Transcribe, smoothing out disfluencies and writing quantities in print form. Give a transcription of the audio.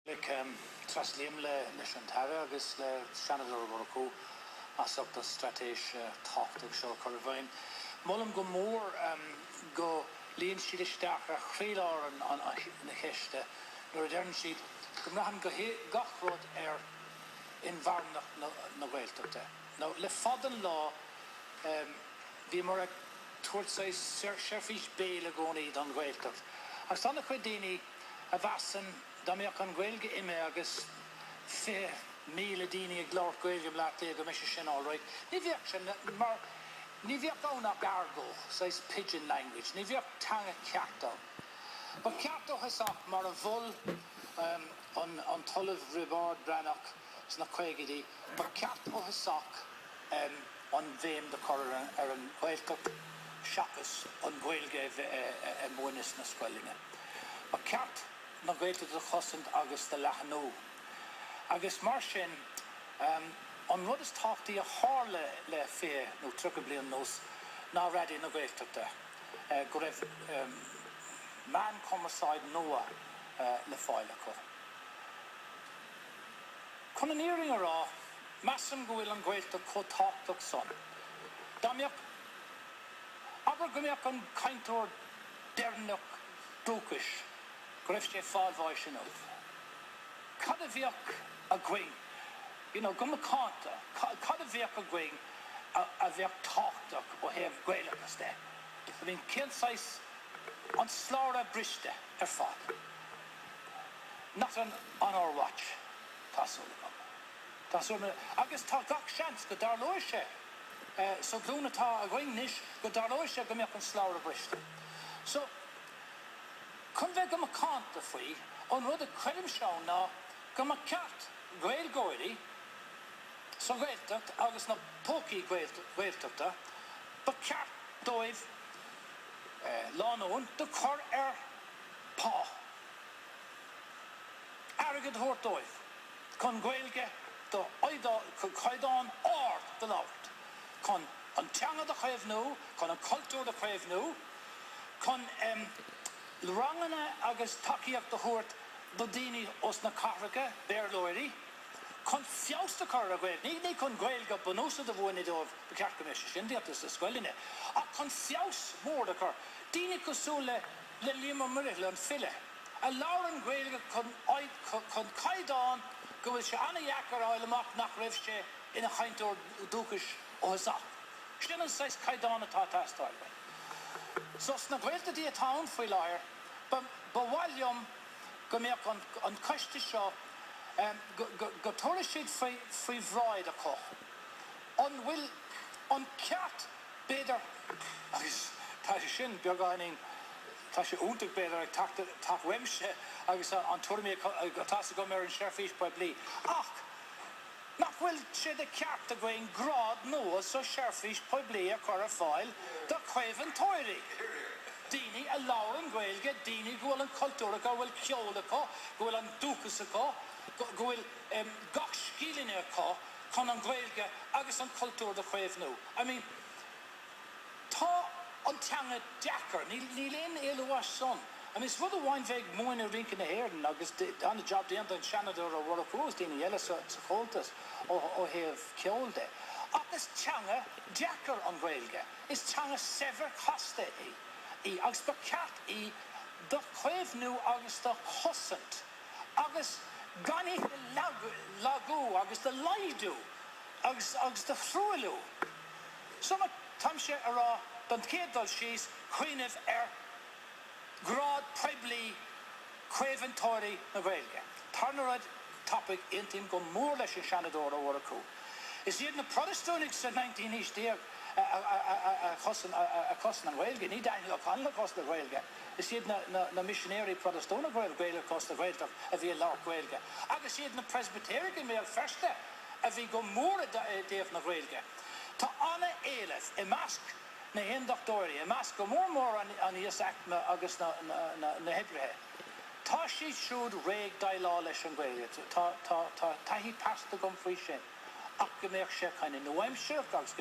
Trasliam le Shantara agus le Shanador Borco as up the strategic tactic show Corvain. Mullum go more go lean sheet stack a chrélar on the heste nor a dern sheet Gumrahan go gachrod in Varnach na Gaeltachta. Now le Fodden law the more towards say Sherifish Bail agoni don Gaeltacht. Ar sanna Quidini a Vassan Damiak an Gaelge ime agus fe míle dini glár Gaelge blatte go mesh sin all right. Ni viak ona gargo says pidgin language. Ni viak tanga carto. But carto has up mar a vol on Tullav Ribard Brannock sna Quaigidi. But carto has up on Vame the Corran an Gaeltacht Shakas on Gaelge and Moinis na Squellinga. But cart na Gaelte the Chossant agus the Lachno. Agus Marshin on what is talk to a harle le fe no truckably on those na ready na Gaelte go rev man comicide Noah le Foilako. Conneering a raw Massam Goil and Gaelte co talk son. Damiak Abergumiak on Kaintor Dernuk Dukish. Grefche fall voice of Cadaviak a gwing, you know, Gumakanta, Cadaviak a gwing, a viak talked or have Gaelacas there. I mean, kill size on Slaughter Briste, her father. Not on our watch. Tassul, I guess Talgak chance, the Darloisha. So Glunata a gwing nish, the Darloisha Gumiak on Slaughter Briste. So, Conveg a canta free on what the credit show now, come a cat, Gael Goily, so Gaeltucht, August not pokey Gaeltuchta, but cat doive, law known, the cor paw. Arrogant hort doive, con Gaelge, the Ida, Kaidan, or the Lord, con on Tanga the Crave no, con a culture the Crave no, con Lurangana agus takiak the hort Dodini osna Carrica, Bear Lorry, con fiausta Carragway, ni con Gaelga bonosa the one of the Carcamish, India to the Squelline, a con fiaus more the car, Dini Cosule, le Lima Murilla and Fille, a Lauren Gaelga con Kaidan, go with Shana Yakar Oilamak Nakrevshe in a Hintor Dukish or Zap. Shannon says Kaidan a Tata style. So Snagwelta the town for liar, but William go me on Kashti shop go Torishid free bride a co. On will on cat better Tashin Bjorganing Tashi Untuk better tak Wemshe I was on Turmi Tassigo Mer and Sherifish probably. Ach not will she the cat the going grad no so Sherifish probably a corra file the Craven Tory. Dini a Lauren Gaelge, Dini go on Culturica, will Kiolaka, go on Ducasica, go will Gosh Gilinaka, con on Gaelge, Agus on Culture the Crave no. I mean, Ta on Tanga Jacker, Nilin Eluash son. I mean, it's rather wine vague more in a rink in the hair than August on the job the end of Shanador or what of course, Dini Ellis Coltus or have killed it. August Tanga Jacker on Gaelge is Tanga Sever Costa. Agus the cat the Crave new August the Hossant August Gani Lagu August the Lidu August the Fruilu. Some Tamshe Ara Don't Kedal she's Queen of Grad Probably Craven Tory na Gaelge. Turnerad topic intim go more less in Shanador or a coup. Is it in the Protestants in 19 East there? A Cossan and Gaelge, ni Daniel O'Connell cost the Gaelge. Is it na missionary Protestant Gaelge cost the Gaelge of the Lark Gaelge. Agus it na Presbyterian male first if we go more a day of na Gaelge. Ta Anna Elef, a mask na hen doctori, a mask go more on the Isak Agus na Hedrehe. Ta she should reg dilaw lesh and Gaelge. Ta he passed the gum free shin. Akgemerk she kind of no I'm sure God's